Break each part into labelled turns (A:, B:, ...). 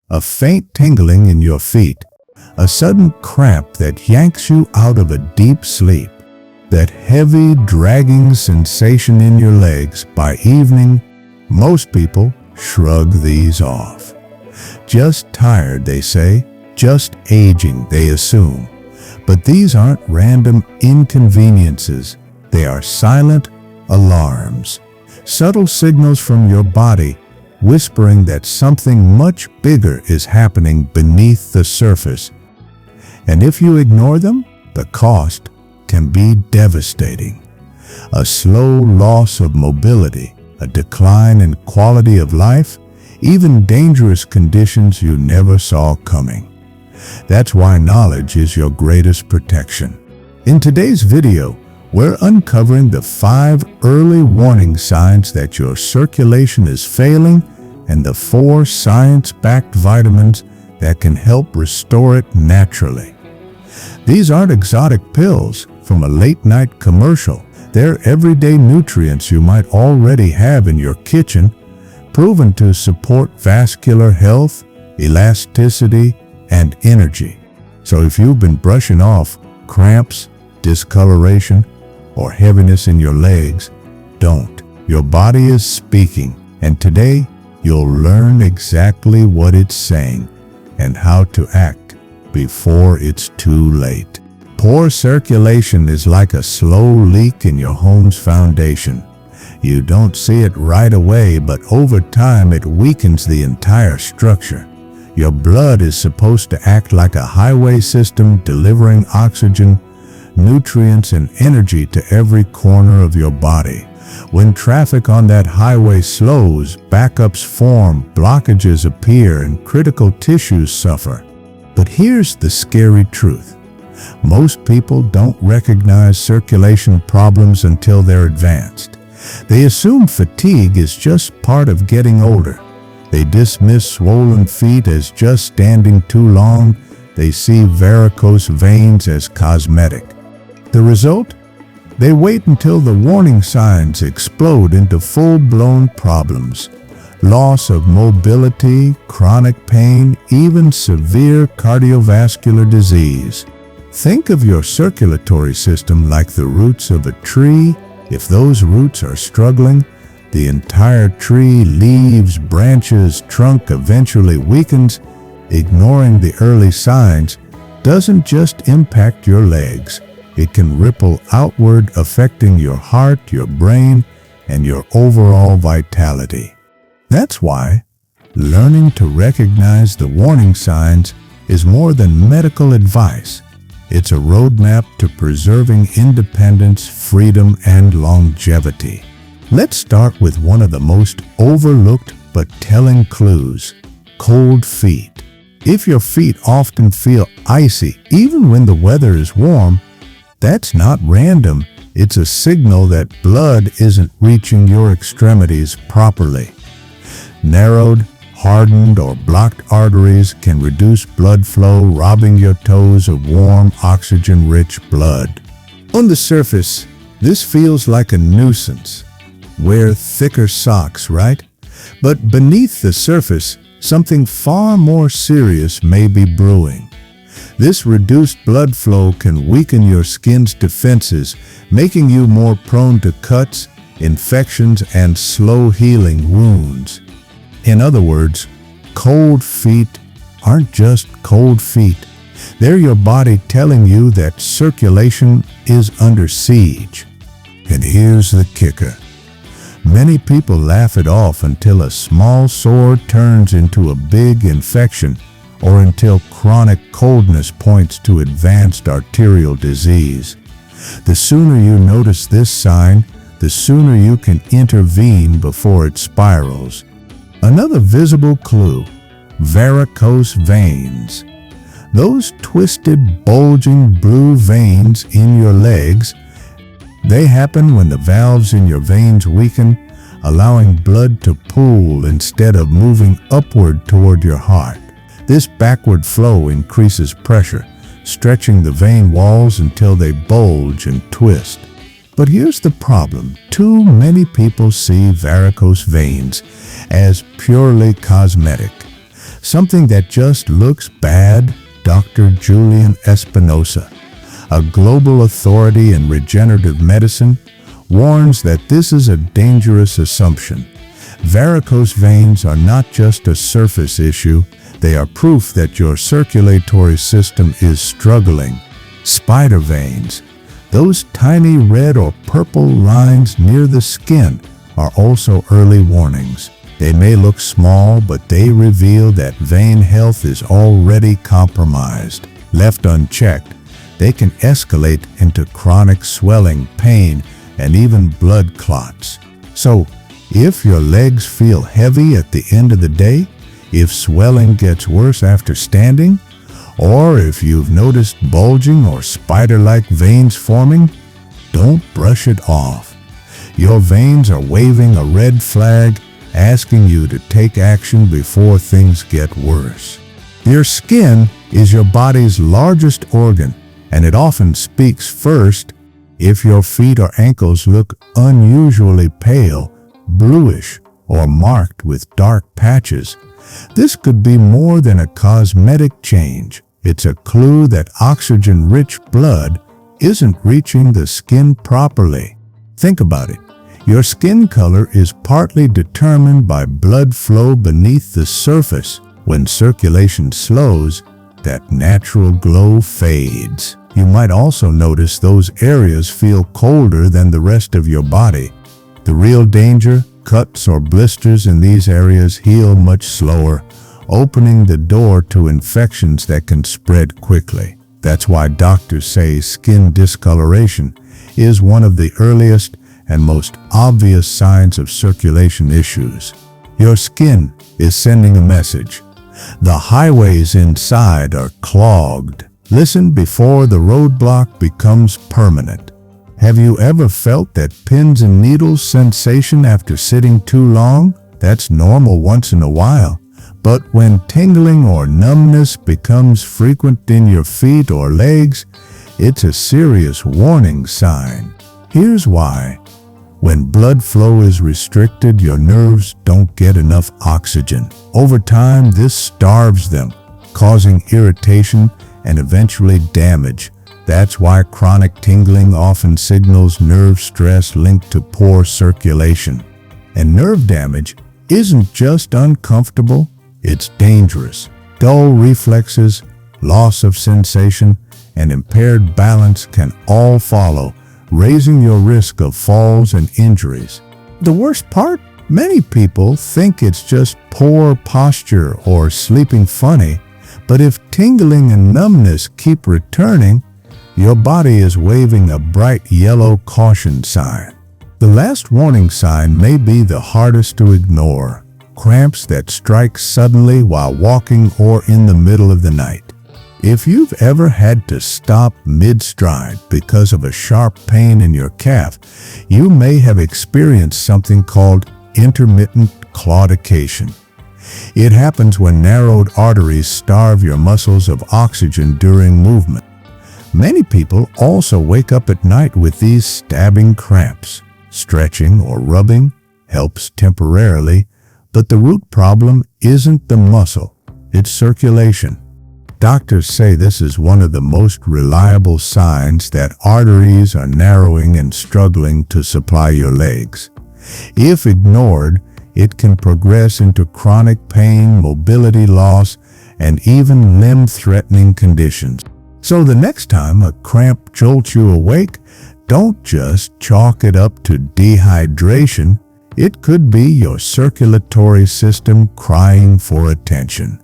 A: a faint tingling in your feet, a sudden cramp that yanks you out of a deep sleep, that heavy, dragging sensation in your legs. By evening, most people shrug these off. Just tired, they say. Just aging, they assume. But these aren't random inconveniences. They are silent alarms, subtle signals from your body whispering that something much bigger is happening beneath the surface. And if you ignore them, the cost can be devastating. A slow loss of mobility, a decline in quality of life, even dangerous conditions you never saw coming. That's why knowledge is your greatest protection. In today's video, we're uncovering the 5 early warning signs that your circulation is failing and the 4 science-backed vitamins that can help restore it naturally. These aren't exotic pills from a late-night commercial. They're everyday nutrients you might already have in your kitchen, proven to support vascular health, elasticity, and energy. So if you've been brushing off cramps, discoloration, or heaviness in your legs, don't. Your body is speaking, and today you'll learn exactly what it's saying and how to act before it's too late. Poor circulation is like a slow leak in your home's foundation. You don't see it right away, but over time it weakens the entire structure. Your blood is supposed to act like a highway system, delivering oxygen, nutrients, and energy to every corner of your body. When traffic on that highway slows, backups form, blockages appear, and critical tissues suffer. But here's the scary truth. Most people don't recognize circulation problems until they're advanced. They assume fatigue is just part of getting older. They dismiss swollen feet as just standing too long. They see varicose veins as cosmetic. The result? They wait until the warning signs explode into full-blown problems. Loss of mobility, chronic pain, even severe cardiovascular disease. Think of your circulatory system like the roots of a tree. If those roots are struggling, the entire tree, leaves, branches, trunk eventually weakens. Ignoring the early signs doesn't just impact your legs. It can ripple outward, affecting your heart, your brain, and your overall vitality. That's why learning to recognize the warning signs is more than medical advice. It's a roadmap to preserving independence, freedom, and longevity. Let's start with one of the most overlooked but telling clues: cold feet. If your feet often feel icy, even when the weather is warm, that's not random. It's a signal that blood isn't reaching your extremities properly. Narrowed, hardened, or blocked arteries can reduce blood flow, robbing your toes of warm, oxygen-rich blood. On the surface, this feels like a nuisance. Wear thicker socks, right? But beneath the surface, something far more serious may be brewing. This reduced blood flow can weaken your skin's defenses, making you more prone to cuts, infections, and slow-healing wounds. In other words, cold feet aren't just cold feet. They're your body telling you that circulation is under siege. And here's the kicker. Many people laugh it off until a small sore turns into a big infection, or until chronic coldness points to advanced arterial disease. The sooner you notice this sign, the sooner you can intervene before it spirals. Another visible clue: varicose veins. Those twisted, bulging blue veins in your legs, they happen when the valves in your veins weaken, allowing blood to pool instead of moving upward toward your heart. This backward flow increases pressure, stretching the vein walls until they bulge and twist. But here's the problem. Too many people see varicose veins as purely cosmetic. something that just looks bad. Dr. Julian Espinosa, a global authority in regenerative medicine, warns that this is a dangerous assumption. Varicose veins are not just a surface issue, they are proof that your circulatory system is struggling. Spider veins, those tiny red or purple lines near the skin, are also early warnings. They may look small, but they reveal that vein health is already compromised. Left unchecked, they can escalate into chronic swelling, pain, and even blood clots. So, if your legs feel heavy at the end of the day, if swelling gets worse after standing, or if you've noticed bulging or spider-like veins forming, don't brush it off. Your veins are waving a red flag, asking you to take action before things get worse. Your skin is your body's largest organ, and it often speaks first. If your feet or ankles look unusually pale, bluish, or marked with dark patches, this could be more than a cosmetic change. It's a clue that oxygen-rich blood isn't reaching the skin properly. Think about it. Your skin color is partly determined by blood flow beneath the surface. When circulation slows, that natural glow fades. You might also notice those areas feel colder than the rest of your body. The real danger, cuts or blisters in these areas heal much slower, opening the door to infections that can spread quickly. That's why doctors say skin discoloration is one of the earliest and most obvious signs of circulation issues. Your skin is sending a message. The highways inside are clogged. Listen before the roadblock becomes permanent. Have you ever felt that pins and needles sensation after sitting too long? That's normal once in a while. But when tingling or numbness becomes frequent in your feet or legs, it's a serious warning sign. Here's why. When blood flow is restricted, your nerves don't get enough oxygen. Over time, this starves them, causing irritation and eventually damage. That's why chronic tingling often signals nerve stress linked to poor circulation. And nerve damage isn't just uncomfortable, it's dangerous. Dull reflexes, loss of sensation, and impaired balance can all follow, raising your risk of falls and injuries. The worst part? Many people think it's just poor posture or sleeping funny, but if tingling and numbness keep returning, your body is waving a bright yellow caution sign. The last warning sign may be the hardest to ignore: cramps that strike suddenly while walking or in the middle of the night. If you've ever had to stop mid-stride because of a sharp pain in your calf, you may have experienced something called intermittent claudication. It happens when narrowed arteries starve your muscles of oxygen during movement. Many people also wake up at night with these stabbing cramps. Stretching or rubbing helps temporarily, but the root problem isn't the muscle, it's circulation. Doctors say this is one of the most reliable signs that arteries are narrowing and struggling to supply your legs. If ignored, it can progress into chronic pain, mobility loss, and even limb-threatening conditions. So the next time a cramp jolts you awake, don't just chalk it up to dehydration. It could be your circulatory system crying for attention.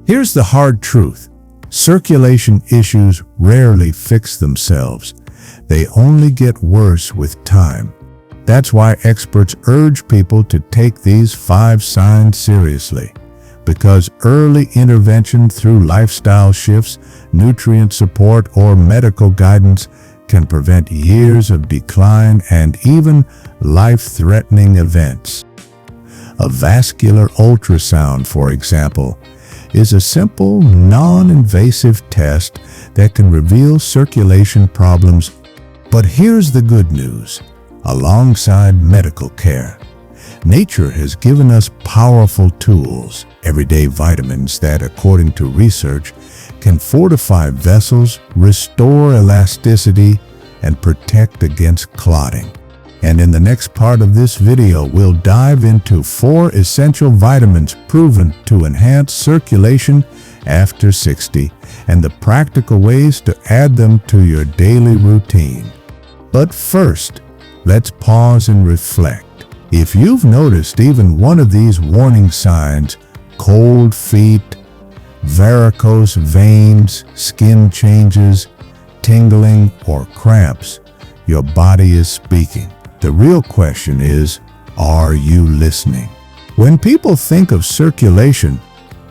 A: Here's the hard truth. Circulation issues rarely fix themselves. They only get worse with time. That's why experts urge people to take these 5 signs seriously, because early intervention through lifestyle shifts, nutrient support, or medical guidance can prevent years of decline and even life-threatening events. A vascular ultrasound, for example, is a simple, non-invasive test that can reveal circulation problems. But here's the good news. Alongside medical care, Nature has given us powerful tools, everyday vitamins that, according to research, can fortify vessels, restore elasticity, and protect against clotting. And in the next part of this video, we'll dive into 4 essential vitamins proven to enhance circulation after 60 and the practical ways to add them to your daily routine. But first, let's pause and reflect. If you've noticed even one of these warning signs, cold feet, varicose veins, skin changes, tingling, or cramps, your body is speaking. The real question is, are you listening? When people think of circulation,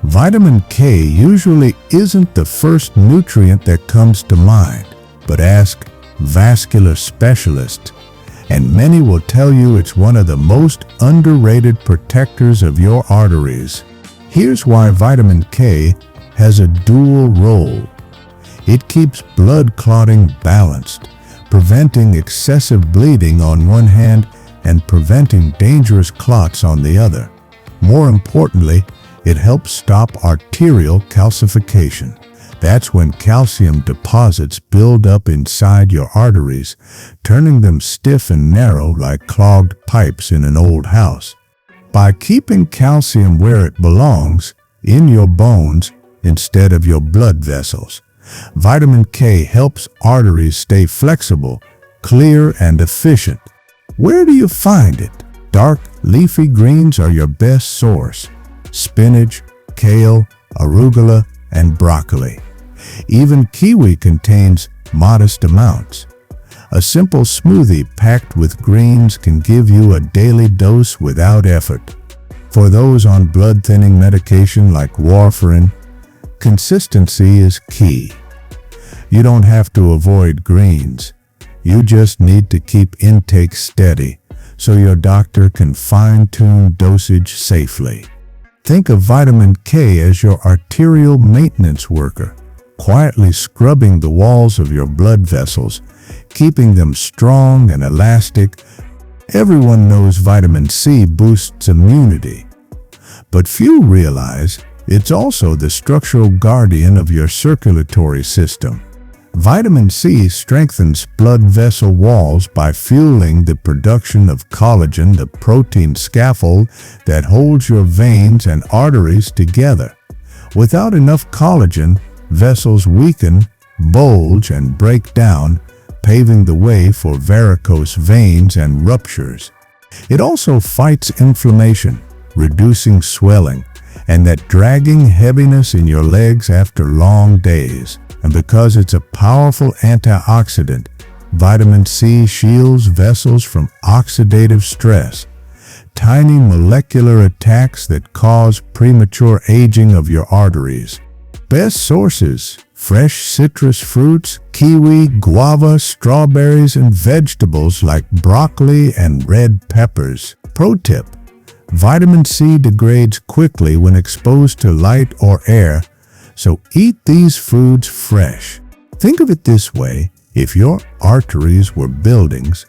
A: vitamin K usually isn't the first nutrient that comes to mind, but ask vascular specialists, and many will tell you it's one of the most underrated protectors of your arteries. Here's why vitamin K has a dual role. It keeps blood clotting balanced, preventing excessive bleeding on one hand and preventing dangerous clots on the other. More importantly, it helps stop arterial calcification. That's when calcium deposits build up inside your arteries, turning them stiff and narrow like clogged pipes in an old house. By keeping calcium where it belongs, in your bones instead of your blood vessels, vitamin K helps arteries stay flexible, clear, and efficient. Where do you find it? Dark leafy greens are your best source. Spinach, kale, arugula, and broccoli. Even kiwi contains modest amounts. A simple smoothie packed with greens can give you a daily dose without effort. For those on blood-thinning medication like warfarin, consistency is key. You don't have to avoid greens. You just need to keep intake steady so your doctor can fine-tune dosage safely. Think of vitamin K as your arterial maintenance worker, quietly scrubbing the walls of your blood vessels, keeping them strong and elastic. Everyone knows vitamin C boosts immunity, but few realize it's also the structural guardian of your circulatory system. Vitamin C strengthens blood vessel walls by fueling the production of collagen, the protein scaffold that holds your veins and arteries together. Without enough collagen, vessels weaken, bulge, and break down, paving the way for varicose veins and ruptures. It also fights inflammation, reducing swelling, and that dragging heaviness in your legs after long days. And because it's a powerful antioxidant, vitamin C shields vessels from oxidative stress, tiny molecular attacks that cause premature aging of your arteries. Best sources: fresh citrus fruits, kiwi, guava, strawberries, and vegetables like broccoli and red peppers. Pro tip: vitamin C degrades quickly when exposed to light or air, so eat these foods fresh. Think of it this way: if your arteries were buildings,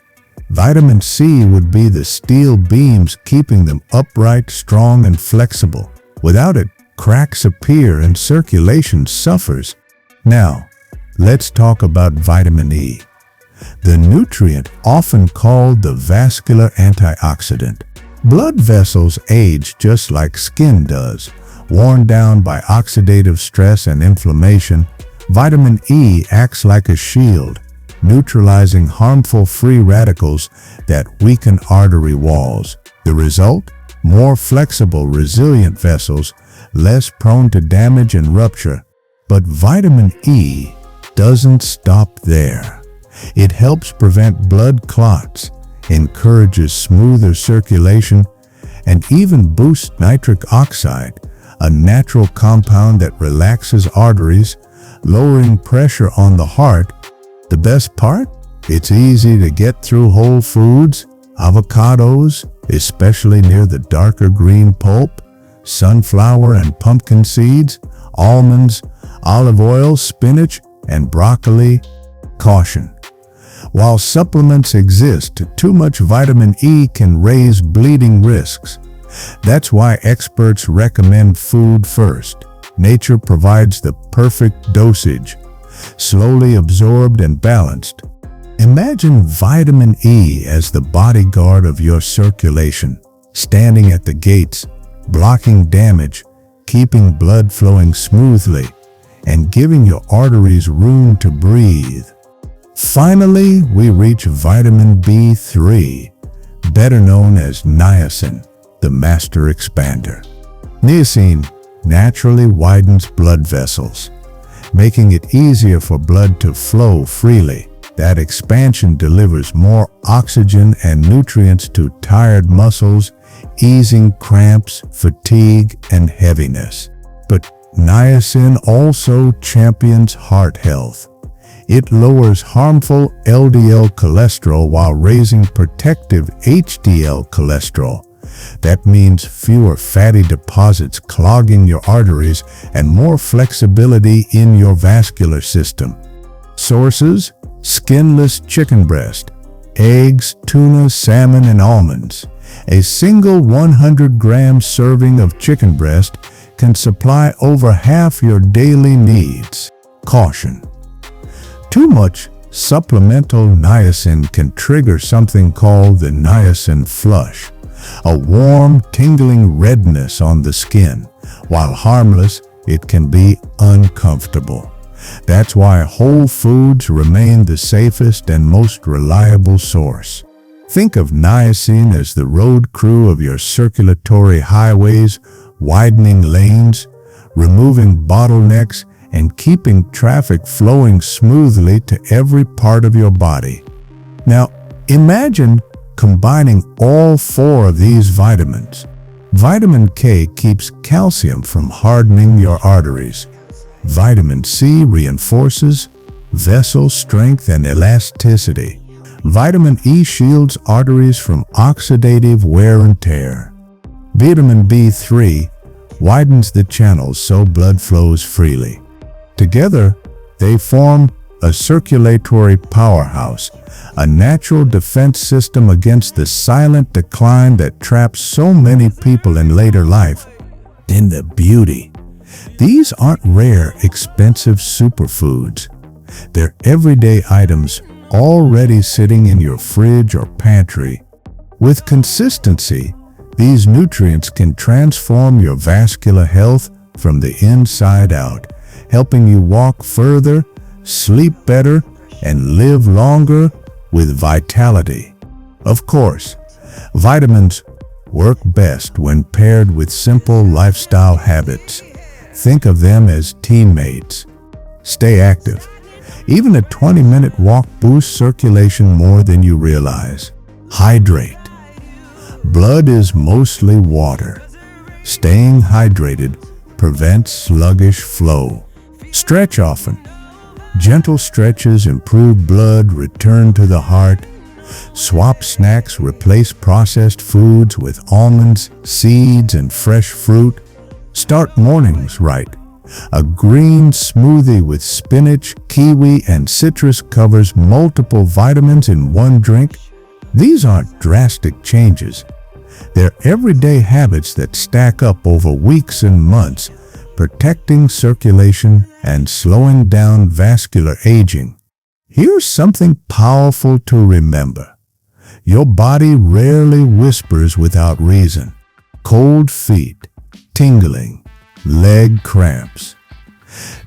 A: vitamin C would be the steel beams keeping them upright, strong, and flexible. Without it, cracks appear and circulation suffers. Now, let's talk about vitamin E, the nutrient often called the vascular antioxidant. Blood vessels age just like skin does, worn down by oxidative stress and inflammation. Vitamin E acts like a shield, neutralizing harmful free radicals that weaken artery walls. The result? More flexible, resilient vessels, less prone to damage and rupture. But vitamin E doesn't stop there. It helps prevent blood clots, encourages smoother circulation, and even boosts nitric oxide, a natural compound that relaxes arteries, lowering pressure on the heart. The best part? It's easy to get through whole foods. Avocados, especially near the darker green pulp, sunflower and pumpkin seeds, almonds, olive oil, spinach, and broccoli. Caution: While supplements exist, too much vitamin E can raise bleeding risks. That's why experts recommend food first. Nature provides the perfect dosage, slowly absorbed and balanced. Imagine vitamin E as the bodyguard of your circulation, standing at the gates, blocking damage, keeping blood flowing smoothly, and giving your arteries room to breathe. Finally, we reach vitamin B3, better known as niacin, the master expander. Niacin naturally widens blood vessels, making it easier for blood to flow freely. That expansion delivers more oxygen and nutrients to tired muscles, easing cramps, fatigue, and heaviness. But niacin also champions heart health. It lowers harmful LDL cholesterol while raising protective HDL cholesterol. That means fewer fatty deposits clogging your arteries and more flexibility in your vascular system. Sources: skinless chicken breast, eggs, tuna, salmon, and almonds. A single 100-gram serving of chicken breast can supply over half your daily needs. Caution: too much supplemental niacin can trigger something called the niacin flush, a warm, tingling redness on the skin. While harmless, it can be uncomfortable. That's why whole foods remain the safest and most reliable source. Think of niacin as the road crew of your circulatory highways, widening lanes, removing bottlenecks, and keeping traffic flowing smoothly to every part of your body. Now, imagine combining all four of these vitamins. Vitamin K keeps calcium from hardening your arteries. Vitamin C reinforces vessel strength and elasticity. Vitamin E shields arteries from oxidative wear and tear. Vitamin B3 widens the channels so blood flows freely. Together, they form a circulatory powerhouse, a natural defense system against the silent decline that traps so many people in later life. In the beauty, these aren't rare, expensive superfoods. They're everyday items already sitting in your fridge or pantry. With consistency, these nutrients can transform your vascular health from the inside out, helping you walk further, sleep better, and live longer with vitality. Of course, vitamins work best when paired with simple lifestyle habits. Think of them as teammates. Stay active. Even a 20-minute walk boosts circulation more than you realize. Hydrate. Blood is mostly water. Staying hydrated prevents sluggish flow. Stretch often. Gentle stretches improve blood return to the heart. Swap snacks, replace processed foods with almonds, seeds, and fresh fruit. Start mornings right. A green smoothie with spinach, kiwi, and citrus covers multiple vitamins in one drink. These aren't drastic changes. They're everyday habits that stack up over weeks and months, protecting circulation and slowing down vascular aging. Here's something powerful to remember. Your body rarely whispers without reason. Cold feet, tingling, leg cramps,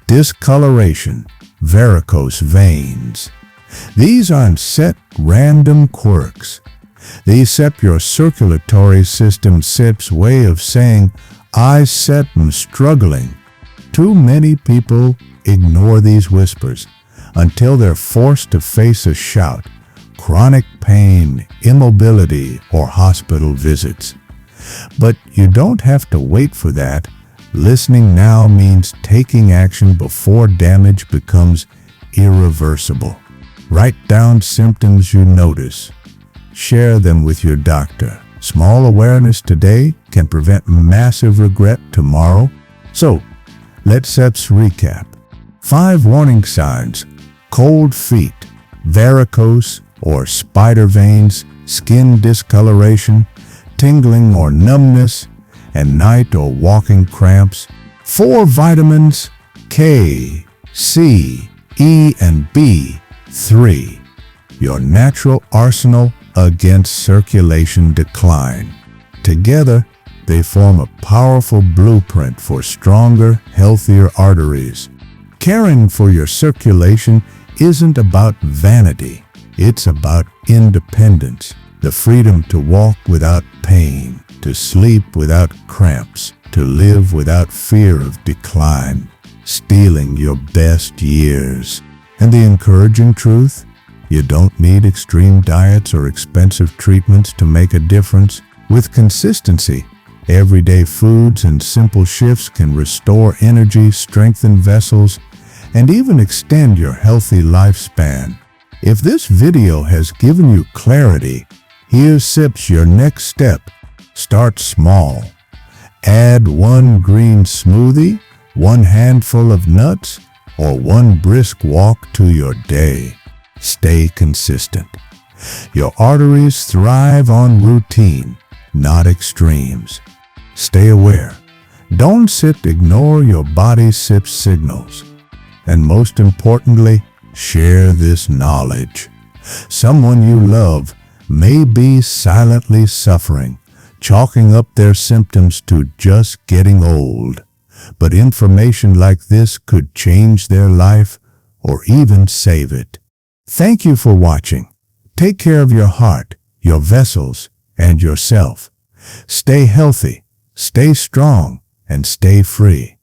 A: discoloration, varicose veins. These aren't set random quirks. These set your circulatory system SIP's way of saying, I said I'm struggling. Too many people ignore these whispers until they're forced to face a shout, chronic pain, immobility, or hospital visits. But you don't have to wait for that. Listening now means taking action before damage becomes irreversible. Write down symptoms you notice. Share them with your doctor. Small awareness today can prevent massive regret tomorrow. So, let's recap. 5 warning signs: cold feet, varicose or spider veins, skin discoloration, tingling or numbness, and night or walking cramps. 4 vitamins K, C, E, and B3, your natural arsenal against circulation decline. Together, they form a powerful blueprint for stronger, healthier arteries. Caring for your circulation isn't about vanity. It's about independence, the freedom to walk without pain, to sleep without cramps, to live without fear of decline, stealing your best years. And the encouraging truth? You don't need extreme diets or expensive treatments to make a difference. With consistency, everyday foods and simple shifts can restore energy, strengthen vessels, and even extend your healthy lifespan. If this video has given you clarity, here's your next step. Start small. Add 1 green smoothie, 1 handful of nuts, or 1 brisk walk to your day. Stay consistent. Your arteries thrive on routine, not extremes. Stay aware. Don't ignore your body's signals. And most importantly, share this knowledge. Someone you love may be silently suffering, chalking up their symptoms to just getting old. But information like this could change their life or even save it. Thank you for watching. Take care of your heart, your vessels, and yourself. Stay healthy, stay strong, and stay free.